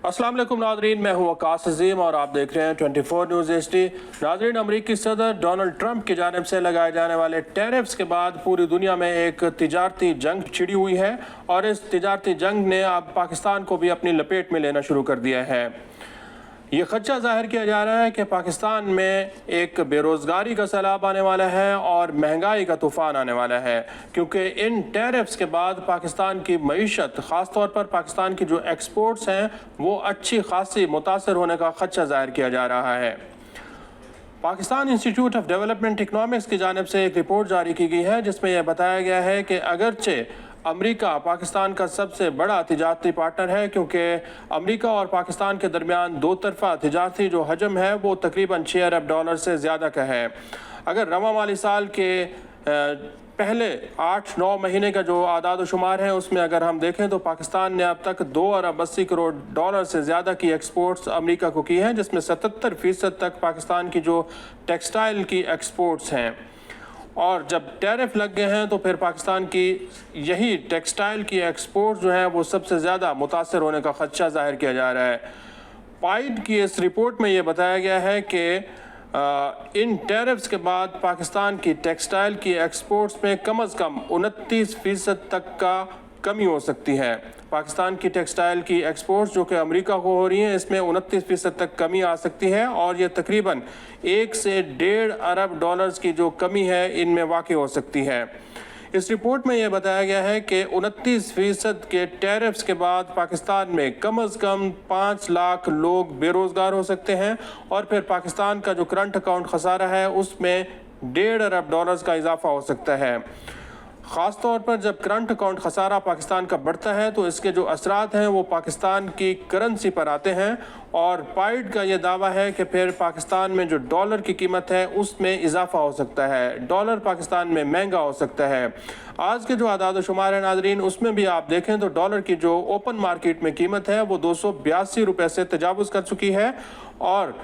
अस्सलाम वालेकुम नाज़रीन, मैं हूँ वकास अज़ीम और आप देख रहे हैं 24 न्यूज़ HD। नाज़रीन, अमरीकी सदर डोनाल्ड ट्रंप की जानिब से लगाए जाने वाले टैरिफ्स के बाद पूरी दुनिया में एक तिजारती जंग छिड़ी हुई है और इस तिजारती जंग ने अब पाकिस्तान को भी अपनी लपेट में लेना शुरू कर दिया है। ये खदशा ज़ाहिर किया जा रहा है कि पाकिस्तान में एक बेरोज़गारी का सैलाब आने वाला है और महंगाई का तूफ़ान आने वाला है, क्योंकि इन टैरिफ्स के बाद पाकिस्तान की मईशत, ख़ास तौर पर पाकिस्तान की जो एक्सपोर्ट्स हैं, वो अच्छी खासी मुतासर होने का खदशा ज़ाहिर किया जा रहा है। Pakistan institute of development economics की जानिब से एक रिपोर्ट जारी की गई है जिसमें यह बताया गया है कि अगरचे अमेरिका पाकिस्तान का सबसे बड़ा तिजारती पार्टनर है, क्योंकि अमेरिका और पाकिस्तान के दरमियान दो तरफा तिजारती जो हजम है वो तकरीबन 6 अरब डॉलर से ज़्यादा का है। अगर रवा माली साल के पहले 8-9 महीने का जो आदाद शुमार है उसमें अगर हम देखें तो पाकिस्तान ने अब तक 2 अरब 80 करोड़ डॉलर से ज़्यादा की एक्सपोर्ट्स अमेरिका को की हैं, जिसमें 77% तक पाकिस्तान की जो टेक्सटाइल की एक्सपोर्ट्स हैं। और जब टैरिफ लग गए हैं तो फिर पाकिस्तान की यही टेक्सटाइल की एक्सपोर्ट जो है वो सबसे ज़्यादा मुतासर होने का खदशा ज़ाहिर किया जा रहा है। पाइड की इस रिपोर्ट में ये बताया गया है कि इन टैरिफ्स के बाद पाकिस्तान की टेक्सटाइल की एक्सपोर्ट्स में कम अज़ कम 29% तक का कमी हो सकती है। पाकिस्तान की टेक्सटाइल की एक्सपोर्ट्स जो कि अमेरिका को हो रही हैं, इसमें 29% तक कमी आ सकती है और ये तकरीबन 1 से 1.5 अरब डॉलर्स की जो कमी है इनमें वाक़ई हो सकती है। इस रिपोर्ट में यह बताया गया है कि 29% के टैरिफ्स के बाद पाकिस्तान में कम अज़ कम 5 लाख लोग बेरोज़गार हो सकते हैं और फिर पाकिस्तान का जो करंट अकाउंट खसारा है उसमें 1.5 अरब डॉलर्स का इजाफा हो सकता है। ख़ास तौर पर जब करंट अकाउंट खसारा पाकिस्तान का बढ़ता है तो इसके जो असरात हैं वो पाकिस्तान की करेंसी पर आते हैं और पाइड का ये दावा है कि फिर पाकिस्तान में जो डॉलर की कीमत है उसमें इजाफा हो सकता है, डॉलर पाकिस्तान में महंगा हो सकता है। आज के जो आदाद शुमार है नाजरीन, उसमें भी आप देखें तो डॉलर की जो ओपन मार्केट में कीमत है वो 282 रुपये से तजावुज़ कर चुकी है और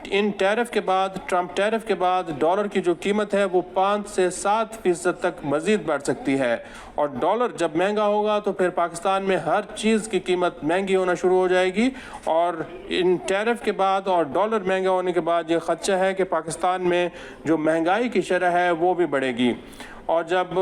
इन टैरिफ के बाद, ट्रंप टैरिफ के बाद डॉलर की जो कीमत है वो 5 से 7% तक मज़ीद बढ़ सकती है। और डॉलर जब महंगा होगा तो फिर पाकिस्तान में हर चीज़ की कीमत महंगी होना शुरू हो जाएगी और इन टैरिफ के बाद और डॉलर महंगा होने के बाद ये खदशा है कि पाकिस्तान में जो महंगाई की शरह है वो भी बढ़ेगी। और जब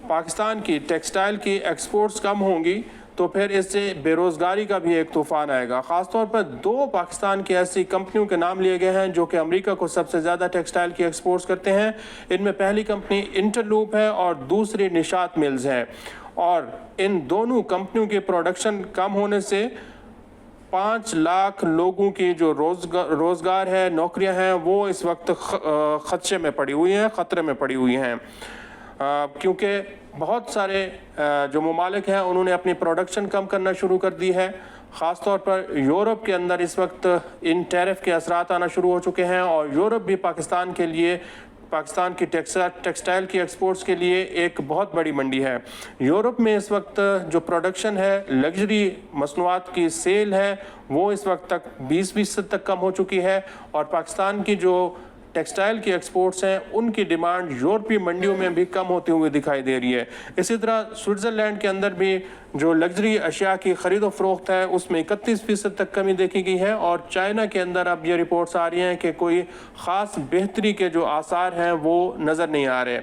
पाकिस्तान की टेक्सटाइल की एक्सपोर्ट्स कम होंगी तो फिर इससे बेरोज़गारी का भी एक तूफ़ान आएगा। ख़ास तौर पर 2 पाकिस्तान की ऐसी कंपनियों के नाम लिए गए हैं जो कि अमेरिका को सबसे ज़्यादा टेक्सटाइल की एक्सपोर्ट्स करते हैं। इनमें पहली कंपनी इंटरलूप है और दूसरी निशात मिल्स है और इन दोनों कंपनियों की प्रोडक्शन कम होने से 5 लाख लोगों की जो रोज़गार है, नौकरियां हैं, वो इस वक्त खदशे में पड़ी हुई हैं, ख़तरे में पड़ी हुई हैं, क्योंकि बहुत सारे जो ममालिक हैं उन्होंने अपनी प्रोडक्शन कम करना शुरू कर दी है। ख़ास तौर पर यूरोप के अंदर इस वक्त इन टैरिफ के असरात आना शुरू हो चुके हैं और यूरोप भी पाकिस्तान के लिए, पाकिस्तान की टेक्सटाइल की एक्सपोर्ट्स के लिए एक बहुत बड़ी मंडी है। यूरोप में इस वक्त जो प्रोडक्शन है, लग्जरी मसनूआत की सेल है, वो इस वक्त तक 20% तक कम हो चुकी है और पाकिस्तान की जो टेक्सटाइल की एक्सपोर्ट्स हैं उनकी डिमांड यूरोपीय मंडियों में भी कम होती हुई दिखाई दे रही है। इसी तरह स्विट्ज़रलैंड के अंदर भी जो लग्जरी अशिया की ख़रीद व फ़रोख्त है उसमें 31% तक कमी देखी गई है और चाइना के अंदर अब ये रिपोर्ट्स आ रही हैं कि कोई ख़ास बेहतरी के जो आसार हैं वो नज़र नहीं आ रहे।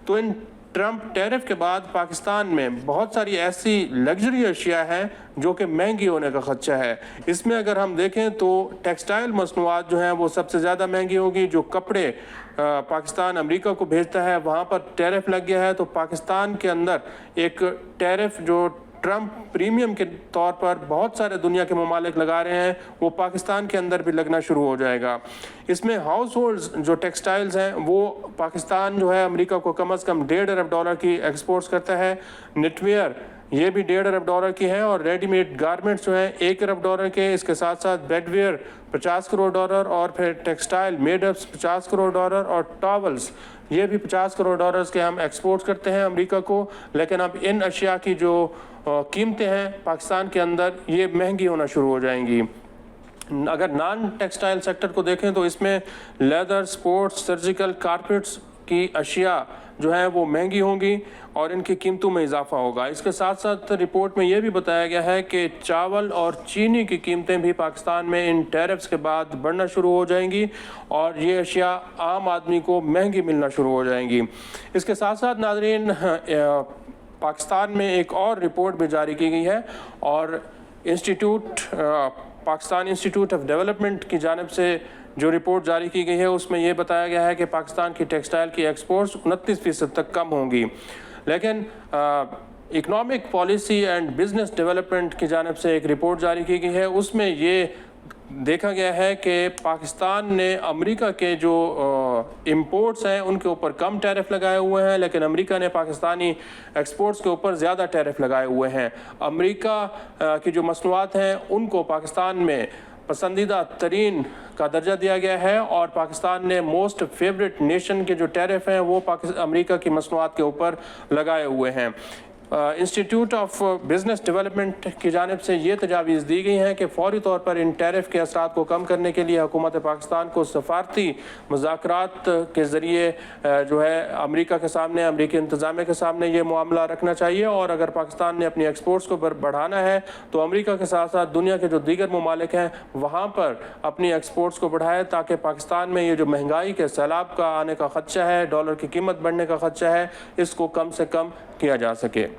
तो इन ट्रंप टैरिफ के बाद पाकिस्तान में बहुत सारी ऐसी लग्जरी अशिया हैं जो कि महंगी होने का खदशा है। इसमें अगर हम देखें तो टेक्सटाइल मसनूआत जो हैं वो सबसे ज़्यादा महंगी होगी। जो कपड़े पाकिस्तान अमेरिका को भेजता है वहाँ पर टैरिफ लग गया है तो पाकिस्तान के अंदर एक टैरिफ जो ट्रंप प्रीमियम के तौर पर बहुत सारे दुनिया के ममालिक लगा रहे हैं वो पाकिस्तान के अंदर भी लगना शुरू हो जाएगा। इसमें हाउस होल्ड्स जो टेक्सटाइल्स हैं वो पाकिस्तान जो है अमेरिका को कम अज़ कम 1.5 अरब डॉलर की एक्सपोर्ट्स करता है। नेटवेयर ये भी 1.5 अरब डॉलर की है और रेडीमेड गारमेंट्स जो हैं 1 अरब डॉलर के। इसके साथ साथ बेडवेयर 50 करोड़ डॉलर और फिर टेक्सटाइल मेडअप्स 50 करोड़ डॉलर और टॉवल्स ये भी 50 करोड़ डॉलर्स के हम एक्सपोर्ट करते हैं अमेरिका को। लेकिन अब इन अशिया की जो कीमतें हैं पाकिस्तान के अंदर ये महंगी होना शुरू हो जाएंगी। अगर नॉन टेक्सटाइल सेक्टर को देखें तो इसमें लेदर, स्पोर्ट्स, सर्जिकल, कारपेट्स की अशिया جو ہیں وہ مہنگی ہوں گی اور ان کی قیمتوں میں اضافہ ہوگا۔ اس کے ساتھ ساتھ رپورٹ میں یہ بھی بتایا گیا ہے کہ چاول اور چینی کی قیمتیں بھی پاکستان میں ان ٹیرفز کے بعد بڑھنا شروع ہو جائیں گی اور یہ اشیاء عام آدمی کو مہنگی ملنا شروع ہو جائیں گی۔ اس کے ساتھ ساتھ ناظرین، پاکستان میں ایک اور رپورٹ بھی جاری کی گئی ہے اور پاکستان انسٹیٹیوٹ آف ڈیولپمنٹ کی جانب سے جو رپورٹ جاری کی گئی ہے اس میں یہ بتایا گیا ہے کہ پاکستان کی ٹیکسٹائل کی ایکسپورٹس 29% تک کم ہوں گی، لیکن economic policy and business development کی جانب سے ایک رپورٹ جاری کی گئی ہے، اس میں یہ دیکھا گیا ہے کہ پاکستان نے امریکہ کے جو امپورٹس ہیں ان کے اوپر کم ٹیرف لگائے ہوئے ہیں، لیکن امریکہ نے پاکستانی ایکسپورٹس کے اوپر زیادہ ٹیرف لگائے ہوئے ہیں۔ امریکہ کی جو مصنوعات ہیں ان کو پاکستان میں پسندیدہ ترین کا درجہ دیا گیا ہے اور پاکستان نے موسٹ فیوریٹ نیشن کے جو ٹیرف ہیں وہ امریکہ کی مصنوعات کے اوپر لگائے ہوئے ہیں۔ انسٹیٹیوٹ آف بزنس ڈیولپمنٹ کی جانب سے یہ تجاویز دی گئی ہیں کہ فوری طور پر ان ٹیرف کے اثرات کو کم کرنے کے لیے حکومت پاکستان کو سفارتی مذاکرات کے ذریعے جو ہے امریکہ کے سامنے، امریکی انتظامیہ کے سامنے یہ معاملہ رکھنا چاہیے، اور اگر پاکستان نے اپنی ایکسپورٹس کو بڑھانا ہے تو امریکہ کے ساتھ ساتھ دنیا کے جو دیگر ممالک ہیں وہاں پر اپنی ایکسپورٹس کو بڑھائے تاکہ پاکستان میں یہ جو مہنگائی کے سیلاب کا آنے کا خدشہ ہے، ڈالر کی قیمت بڑھنے کا خدشہ ہے، اس کو کم سے کم کیا جا سکے۔